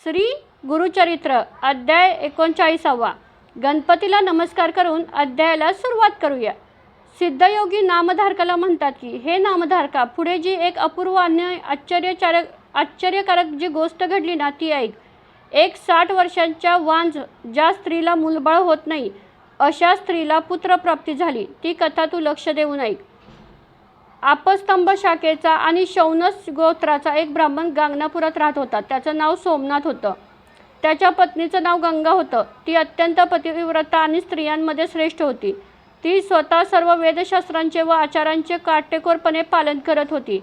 श्री गुरुचरित्र अध्याय 39. गणपतीला नमस्कार करून अध्यायाला सुरुवात करूया. सिद्धयोगी नामधारकाला म्हणतात की, हे नामधारका, पुढे जी एक अपूर्व आणि आश्चर्यकारक जी गोष्ट घडली ना ती ऐक. एक 60 वर्षांच्या वांझ ज्या स्त्रीला मूलबाळ होत नाही अशा स्त्रीला पुत्रप्राप्ती झाली. ती कथा तू लक्ष देऊन ऐक. आपस्तंभ शाखेचा आणि शौनस गोत्राचा एक ब्राह्मण गांगनापुरात राहत होता. त्याचं नाव सोमनाथ होतं. त्याच्या पत्नीचं नाव गंगा होतं. ती अत्यंत पतिव्रता आणि स्त्रियांमध्ये श्रेष्ठ होती. ती स्वतः सर्व वेदशास्त्रांचे व आचारांचे काटेकोरपणे पालन करत होती.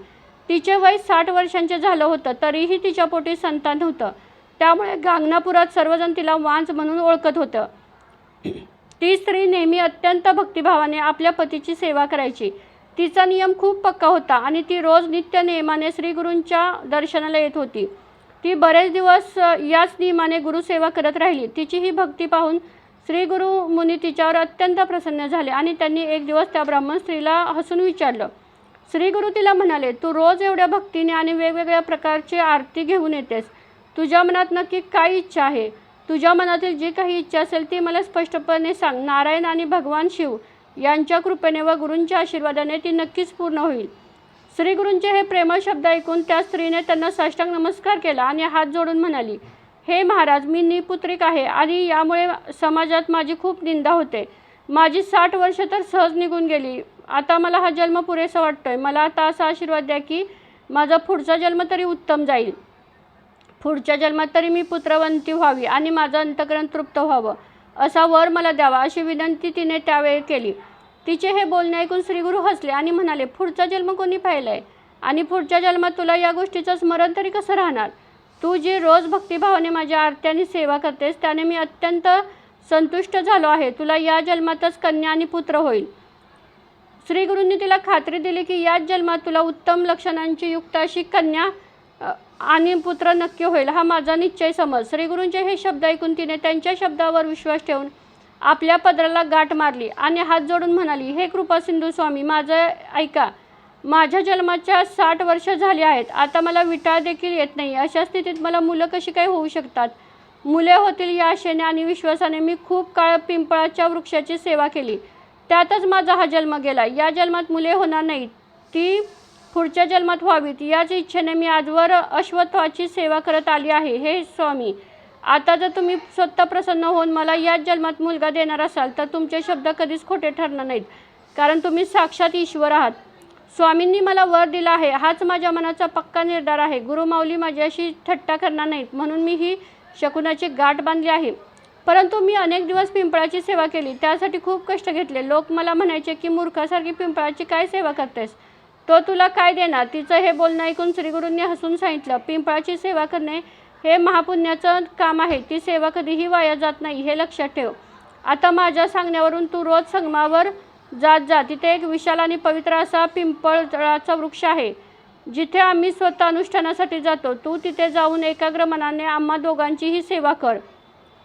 तिचे वय 60 वर्षांचे झालं होतं, तरीही तिच्या पोटी संतान नव्हतं. त्यामुळे गांगनापुरात सर्वजण तिला वांझ म्हणून ओळखत होतं. ती स्त्री नेहमी अत्यंत भक्तिभावाने आपल्या पतीची सेवा करायची. तिचा नियम खूप पक्का होता आणि ती रोज नित्य नियमाने श्रीगुरूंच्या दर्शनाला येत होती. ती बरेच दिवस याच नियमाने गुरुसेवा करत राहिली. तिची ही भक्ती पाहून श्री गुरु मुनी तिच्यावर अत्यंत प्रसन्न झाले आणि त्यांनी एक दिवस त्या ब्राह्मण स्त्रीला हसून विचारलं. श्री गुरु तिला म्हणाले, तू रोज एवढ्या भक्तीने आणि वेगवेगळ्या प्रकारची आरती घेऊन येतेस. तुझ्या मनात नक्की काय इच्छा आहे? तुझ्या मनातील जी काही इच्छा असेल ती मला स्पष्टपणे सांग. नारायण आणि भगवान शिव यांच्या कृपेने व गुरूंच्या आशीर्वादाने ती नक्कीच पूर्ण होईल. श्री गुरूंचे हे प्रेमळ शब्द ऐकून त्या स्त्रीने त्यांना साष्टांग नमस्कार केला आणि हात जोडून म्हणाली, हे महाराज, मी निपुत्रिक आहे आणि यामुळे समाजात माझी खूप निंदा होते. माझी 60 वर्ष तर सहज निघून गेली. आता मला हा जन्म पुरेसा वाटतोय. मला आता असा आशीर्वाद द्या की माझा पुढचा जन्म तरी उत्तम जाईल. पुढच्या जन्मात तरी मी पुत्रवंती व्हावी आणि माझं अंतःकरण तृप्त व्हावं असा वर मला द्यावा, अशी विनंती तिने त्यावेळी केली. तिचे हे बोलणे ऐकून श्रीगुरू हसले आणि म्हणाले, पुढचा जन्म कोणी पाहिलाय? आणि पुढच्या जन्मात तुला या गोष्टीचं स्मरण तरी कसं राहणार? तू जी रोज भक्तिभावाने माझ्या आरत्याने सेवा करतेस त्याने मी अत्यंत संतुष्ट झालो आहे. तुला या जन्मातच कन्या आणि पुत्र होईल. श्रीगुरूंनी तिला खात्री दिली की याच जन्मात तुला उत्तम लक्षणांची युक्त अशी कन्या आणि पुत्र नक्की होईल. हा माझा निश्चय समज. श्रीगुरूंचे हे शब्द ऐकून तिने त्यांच्या शब्दावर विश्वास ठेवून आपल्या पदराला गाठ मारली आणि हात जोडून म्हणाली, हे कृपा सिंधू स्वामी, माझं ऐका. माझ्या जन्माच्या 60 वर्ष झाली आहेत. आता मला विटाळ देखील येत नाही. अशा स्थितीत मला मुलं कशी काय होऊ शकतात? मुले होतील या आशेने आणि विश्वासाने मी खूप काळ पिंपळाच्या वृक्षाची सेवा केली. त्यातच माझा हा जन्म गेला. या जन्मात मुले होणार नाहीत, ती पुढच्या जन्मात व्हावीत याच इच्छेने मी आजवर अश्वत्थाची सेवा करत आली आहे. हे स्वामी, आता जर तुम्ही स्वतः प्रसन्न होऊन मला याच जन्मात मुलगा देणार असाल तर तुमचे शब्द कधीच खोटे ठरणार नाहीत, कारण तुम्ही साक्षात ईश्वर आहात. स्वामींनी मला वर दिला आहे, हाच माझ्या मनाचा पक्का निर्धार आहे. गुरुमाऊली माझ्याशी थट्टा करणार नाहीत म्हणून मी ही शकुनाची गाठ बांधली आहे. परंतु मी अनेक दिवस पिंपळाची सेवा केली, त्यासाठी खूप कष्ट घेतले. लोक मला म्हणायचे की मूर्खासारखी पिंपळाची काय सेवा करतेस, तो तुला काय देणार? तिचं हे बोलणं ऐकून श्रीगुरूंनी हसून सांगितलं, पिंपळाची सेवा करणे हे महापुण्याचं काम आहे. ती सेवा कधीही वाया जात नाही, हे लक्षात ठेव. आता माझ्या सांगण्यावरून तू रोज संगमावर जात जा. तिथे एक विशाल आणि पवित्र असा पिंपळाचा वृक्ष आहे, जिथे आम्ही स्वतः अनुष्ठानासाठी जातो. तू तिथे जाऊन एकाग्र मनाने आम्हा दोघांचीही सेवा कर.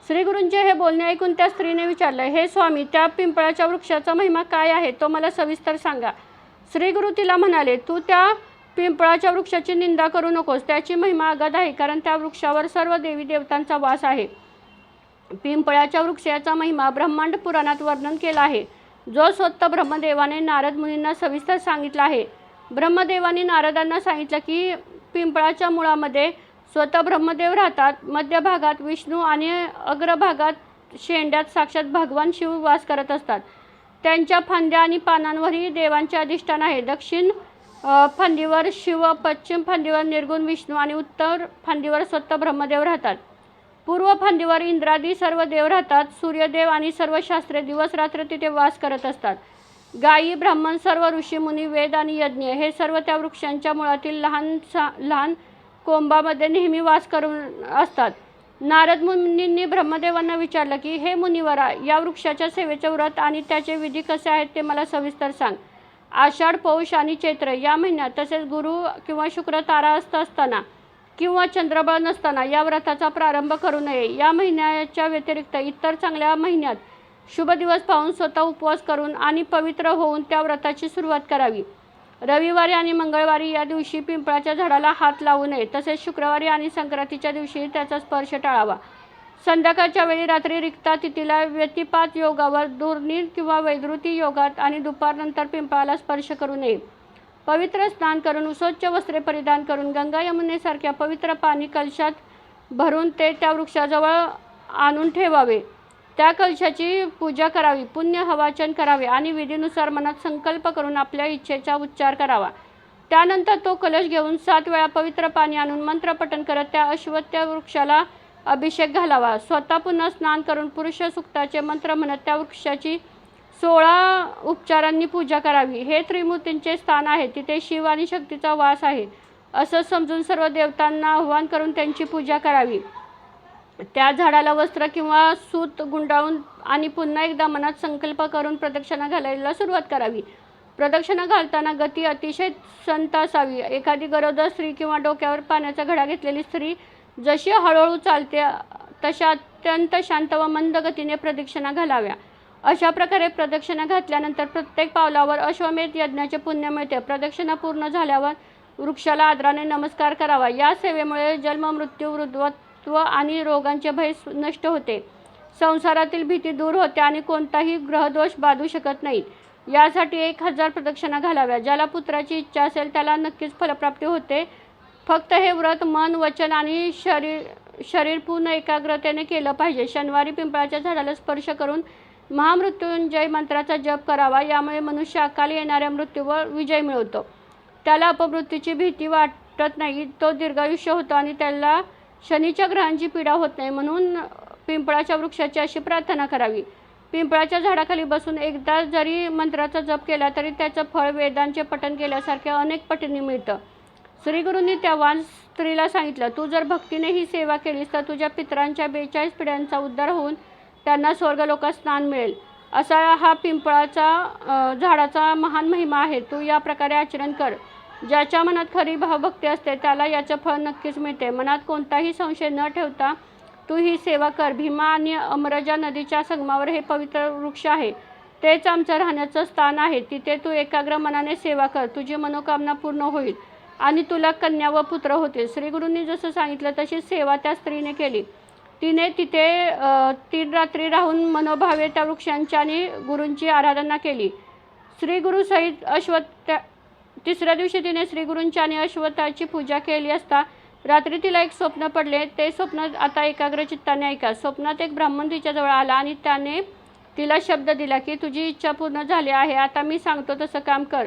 श्रीगुरूंचे हे बोलणे ऐकून त्या स्त्रीने विचारलं, हे स्वामी, त्या पिंपळाच्या वृक्षाचा महिमा काय आहे, तो मला सविस्तर सांगा. श्रीगुरू तिला म्हणाले, तू त्या पिंपळाच्या वृक्षाची निंदा करू नकोस. त्याची महिमा अगाध आहे, कारण त्या वृक्षावर सर्व देवी देवतांचा वास आहे. पिंपळाच्या वृक्षाचा महिमा ब्रह्मांड पुराणात वर्णन केला आहे, जो स्वतः ब्रह्मदेवाने नारद मुनींना सविस्तर सांगितला आहे. ब्रह्मदेवाने नारदांना सांगितलं की पिंपळाच्या मुळामध्ये स्वतः ब्रह्मदेव राहतात, मध्यभागात विष्णू आणि अग्रभागात शेंड्यात साक्षात भगवान शिव वास करत असतात. त्यांच्या फांद्या आणि पानांवरही देवांचे अधिष्ठान आहे. दक्षिण फांदीवर शिव, पश्चिम फांदीवर निर्गुण विष्णू आणि उत्तर फांदीवर स्वतः ब्रह्मदेव राहतात. पूर्व फांदीवर इंद्रादी सर्व देव राहतात. सूर्यदेव आणि सर्व शास्त्रे दिवस रात्र तिथे वास करत असतात. गायी, ब्राह्मण, सर्व ऋषी मुनी, वेद आणि यज्ञ हे सर्व त्या वृक्षांच्या मुळातील लहान कोंबामध्ये नेहमी वास करून असतात. नारद मुनींनी ब्रह्मदेवांना विचारलं की, हे मुनिवरा, या वृक्षाच्या सेवेचे व्रत आणि त्याचे विधी कसे आहेत ते मला सविस्तर सांग. आषाढ, पौष आणि चैत्र या महिन्यात, तसेच गुरु किंवा शुक्र तारा असताना किंवा चंद्रबळ नसताना या व्रताचा प्रारंभ करू नये. या महिन्याच्या व्यतिरिक्त इतर चांगल्या महिन्यात शुभ दिवस पाहून स्वतः उपवास करून आणि पवित्र होऊन त्या व्रताची सुरुवात करावी. रविवारी आणि मंगळवारी या दिवशी पिंपळाच्या झाडाला हात लावू नये. तसेच शुक्रवारी आणि संक्रांतीच्या दिवशी त्याचा स्पर्श टाळावा. संध्याकाळच्या वेळी रात्री रिक्ता तिथीला व्यतिपात योगावर, दुर्नील किंवा वैद्युती योगात आणि दुपारनंतर पिंपळाला स्पर्श करू नये. पवित्र स्नान करून स्वच्छ वस्त्रे परिधान करून गंगा यमुनेसारख्या पवित्र पाणी कलशात भरून ते त्या वृक्षाजवळ आणून ठेवावे. त्या कलशाची पूजा करावी, पुण्य हवाचन करावे आणि विधीनुसार मनात संकल्प करून आपल्या इच्छेचा उच्चार करावा. त्यानंतर तो कलश घेऊन 7 वेळा पवित्र पाणी आणून मंत्रपठण करत त्या अश्वत्थ वृक्षाला अभिषेक घालावा. स्वतः पुन्हा स्नान करून पुरुष सूक्ताचे मंत्र म्हणत त्या वृक्षाची 16 उपचारांनी पूजा करावी. हे त्रिमूर्तींचे स्थान आहे, तिथे शिव आणि शक्तीचा वास आहे असं समजून सर्व देवतांना आवाहन करून त्यांची पूजा करावी. त्या झाडाला वस्त्र किंवा सूत गुंडाळून आणि पुन्हा एकदा मनात संकल्प करून प्रदक्षिणा घालायला सुरुवात करावी. प्रदक्षिणा घालताना गती अतिशय संत असावी. एखादी गरोदर स्त्री किंवा डोक्यावर पाण्याचा घडा घेतलेली स्त्री जशी हळूहळू चालते तशा अत्यंत शांत व मंद गतीने प्रदक्षिणा घालाव्या. अशा प्रकारे प्रदक्षिणा घातल्यानंतर प्रत्येक पावलावर अश्वमेध यज्ञाचे पुण्य मिळते. प्रदक्षिणा पूर्ण झाल्यावर वृक्षाला आदराने नमस्कार करावा. या सेवेमुळे जन्म, मृत्यू, वृद्धत्व आणि रोगांचे भय नष्ट होते. संसारातील भीती दूर होते आणि कोणताही ग्रहदोष बाधू शकत नाहीत. यासाठी 1000 प्रदक्षिणा घालाव्या. ज्याला पुत्राची इच्छा असेल त्याला नक्कीच फलप्राप्ती होते. फक्त हे व्रत मन, वचन आणि शरीर पूर्ण एकाग्रतेने केलं पाहिजे. शनिवारी पिंपळाच्या झाडाला स्पर्श करून महामृत्युंजय मंत्राचा जप करावा. यामुळे मनुष्य अकाली येणाऱ्या मृत्यूवर विजय मिळवतो. त्याला अपमृत्यूची भीती वाटत नाही, तो दीर्घायुष्य होतो आणि त्याला शनीच्या ग्रहांची पीडा होत नाही. म्हणून पिंपळाच्या वृक्षाची अशी प्रार्थना करावी. पिंपळाच्या झाडाखाली बसून एकदा जरी मंत्राचा जप केला तरी त्याचं फळ वेदांचे पठण केल्यासारखे अनेक पटींनी मिळतं. श्रीगुरूंनी त्या वान स्त्रीला सांगितलं, तू जर भक्तीने ही सेवा केलीस तर तुझ्या पितरांच्या 42 पिढ्यांचा उद्धार होऊन त्यांना स्वर्गलोकात स्थान मिळेल. असा हा पिंपळाचा झाडाचा महान महिमा आहे. तू या प्रकारे आचरण कर. ज्याच्या मनात खरी भावभक्ती असते त्याला याचं फळ नक्कीच मिळते. मनात कोणताही संशय न ठेवता तू ही सेवा कर. भीमा आणि अमरजा नदीच्या संगमावर हे पवित्र वृक्ष आहे. तेच आमचं राहण्याचं स्थान आहे. तिथे तू एकाग्र मनाने सेवा कर. तुझी मनोकामना पूर्ण होईल आणि तुला कन्या व पुत्र होतील. श्रीगुरूंनी जसं सांगितलं तशी सेवा त्या स्त्रीने केली. तिने तिथे 3 रात्री राहून मनोभावे त्या वृक्षांची आणि गुरूंची आराधना केली. श्रीगुरूसहित तिसऱ्या दिवशी तिने श्रीगुरूंची आणि अश्वत्थाची पूजा केली असता रात्री तिला एक स्वप्न पडले. ते स्वप्न आता एकाग्र चित्ताने ऐका. स्वप्नात एक ब्राह्मण तिच्याजवळ आला आणि त्याने तिला शब्द दिला की तुझी इच्छा पूर्ण झाली आहे. आता मी सांगतो तसं काम कर.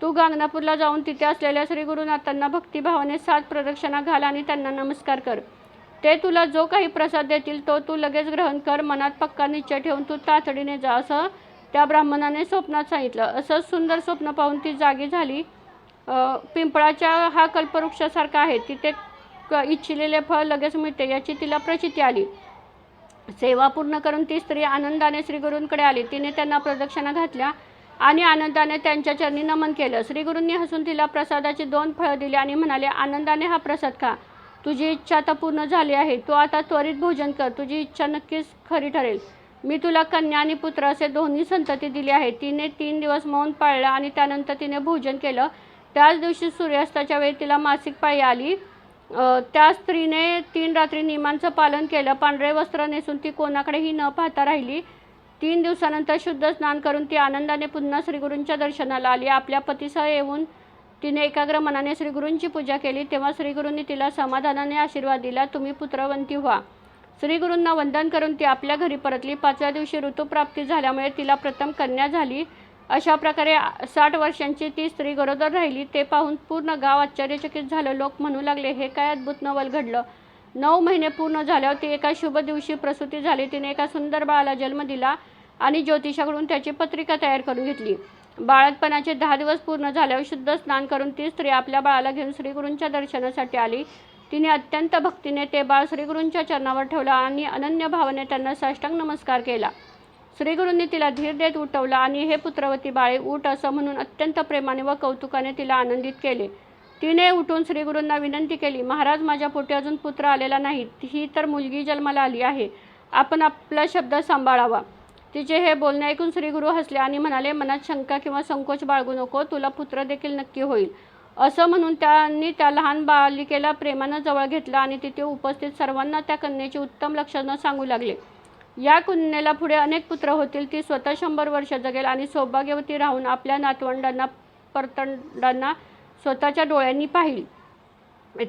तू गांगनापूरला जाऊन तिथे असलेल्या श्रीगुरुनाथांना भक्तिभावाने 7 प्रदक्षिणा घाल आणि त्यांना नमस्कार कर. ते तुला जो काही प्रसाद देतील तो तू लगेच ग्रहण कर. मनात पक्का निश्चय ठेवून तू तातडीने जा असं त्या ब्राह्मणाने स्वप्नात सांगितलं. असं सुंदर स्वप्न पाहून ती जागी झाली. पिंपळाच्या हा कल्पवृक्षासारखा आहे. तिथे इच्छिलेले फळ लगेच मिळते याची तिला प्रचिती आली. सेवा पूर्ण करून ती स्त्री आनंदाने श्रीगुरूंकडे आली. तिने त्यांना प्रदक्षिणा घातल्या आणि आनंदाने त्यांच्या चरणी नमन केलं. श्रीगुरूंनी हसून तिला प्रसादाची 2 फळं दिली आणि म्हणाले, आनंदाने हा प्रसाद खा. तुझी इच्छा आता पूर्ण झाली आहे. तू आता त्वरित भोजन कर. तुझी इच्छा नक्कीच खरी ठरेल. मी तुला कन्या आणि पुत्र असे दोन्ही संतती दिली आहे. तिने 3 दिवस मौन पाळलं आणि त्यानंतर तिने भोजन केलं. त्याच दिवशी सूर्यास्ताच्या वेळी तिला मासिक पाळी आली. त्या स्त्रीने 3 रात्री नियमांचं पालन केलं. पांढरे वस्त्र नेसून ती कोणाकडेही न पाहता राहिली. 3 दिवसानंतर शुद्ध स्नान करून ती आनंदाने पुन्हा श्रीगुरूंच्या दर्शनाला आली. आपल्या पतीसह येऊन तिने एकाग्र मनाने श्रीगुरूंची पूजा केली. तेव्हा श्रीगुरूंनी तिला समाधानाने आशीर्वाद दिला, तुम्ही पुत्रवंती व्हा. श्रीगुरूंना वंदन करून ती आपल्या घरी परतली. 5व्या दिवशी ऋतुप्राप्ती झाल्यामुळे तिला प्रथम कन्या झाली. अशा प्रकारे 60 वर्षांची ती स्त्री गरोदर राहिली. ते पाहून पूर्ण गाव आश्चर्यचकित झालं. लोक म्हणू लागले, हे काय अद्भुत नवल घडलं. 9 महिने पूर्ण झाल्यावर ती एका शुभ दिवशी प्रसूती झाली. तिने एका सुंदर बाळाला जन्म दिला आणि ज्योतिषाकडून त्याची पत्रिका तयार करून घेतली. बाळंतपणाचे 10 दिवस पूर्ण झाल्यावर शुद्ध स्नान करून ती स्त्री आपल्या बाळाला घेऊन श्रीगुरूंच्या दर्शनासाठी आली. तिने अत्यंत भक्तीने ते बाळ श्रीगुरूंच्या चरणावर ठेवलं आणि अनन्य भावाने त्यांना साष्टांग नमस्कार केला. श्रीगुरूंनी तिला धीर देत उठवलं आणि हे पुत्रवती बाळे उठ असं म्हणून अत्यंत प्रेमाने व कौतुकाने तिला आनंदित केले. तिने उठून श्रीगुरूंना विनंती केली, महाराज, माझ्या पोटी अजून पुत्र आलेला नाही. ही तर मुलगी जन्माला आली आहे. आपण आपला शब्द सांभाळावा. तिचे हे बोलणे ऐकून श्री गुरु हसले आणि म्हणाले, मनात शंका किंवा संकोच बाळगू नको, तुला पुत्र देखील नक्की होईल. असं म्हणून त्यांनी त्या लहान बालिकेला प्रेमानं जवळ घेतलं आणि तिथे उपस्थित सर्वांना त्या कन्येची उत्तम लक्षणं सांगू लागले. या कन्येला पुढे अनेक पुत्र होतील. ती स्वतः 100 वर्ष जगेल आणि सौभाग्यवती राहून आपल्या नातवंडांना परतंडांना स्वतःच्या डोळ्यांनी पाहिल.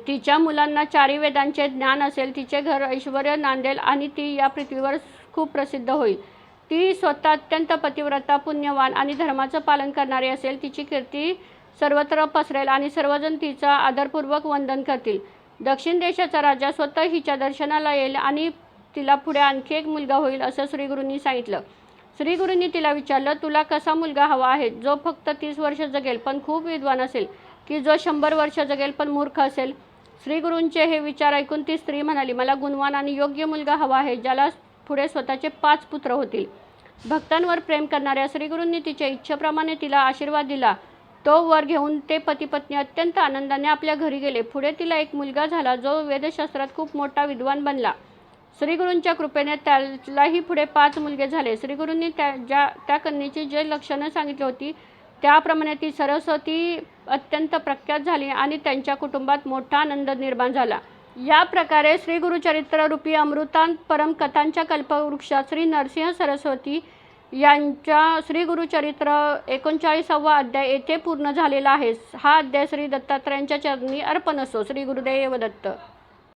तिच्या मुलांना 4 वेदांचे ज्ञान असेल. तिचे घर ऐश्वर्य नांदेल आणि ती या पृथ्वीवर खूप प्रसिद्ध होईल. ती स्वतः अत्यंत पतिव्रता, पुण्यवान आणि धर्माचं पालन करणारी असेल. तिची कीर्ती सर्वत्र पसरेल आणि सर्वजण तिचा आदरपूर्वक वंदन करतील. दक्षिण देशाचा राजा स्वतः हिच्या दर्शनाला येईल आणि तिला पुढे आणखी एक मुलगा होईल, असं श्रीगुरूंनी सांगितलं. श्रीगुरूंनी तिला विचारलं, तुला कसा मुलगा हवा आहे, जो फक्त 30 वर्ष जगेल पण खूप विद्वान असेल, की जो 100 वर्ष जगेल पण मूर्ख असेल? श्रीगुरूंचे हे विचार ऐकून ती स्त्री म्हणाली, मला गुणवान आणि योग्य मुलगा हवा आहे, ज्याला पुढे स्वतःचे 5 पुत्र होतील. भक्तांवर प्रेम करणाऱ्या श्रीगुरूंनी तिच्या इच्छेप्रमाणे तिला आशीर्वाद दिला. तो वर घेऊन ते पती-पत्नी अत्यंत आनंदाने आपल्या घरी गेले. पुढे तिला एक मुलगा झाला, जो वेदशास्त्रात खूप मोठा विद्वान बनला. श्रीगुरूंच्या कृपेने त्यालाही पुढे 5 मुलगे झाले. श्रीगुरूंनी त्या कन्येची जे लक्षणं सांगितली होती त्याप्रमाणे ती सरस्वती अत्यंत प्रख्यात झाली आणि त्यांच्या कुटुंबात मोठा आनंद निर्माण झाला. या प्रकारे श्री गुरुचरित्र रूपी अमृतांत परमकथांच्या कल्पवृक्षात श्री नरसिंह सरस्वती यांच्या श्री गुरुचरित्र 39वा अध्याय येथे पूर्ण झालेला आहे. हा अध्याय श्री दत्तात्रयांच्या चरणी अर्पण असो. श्री गुरुदेव दत्त.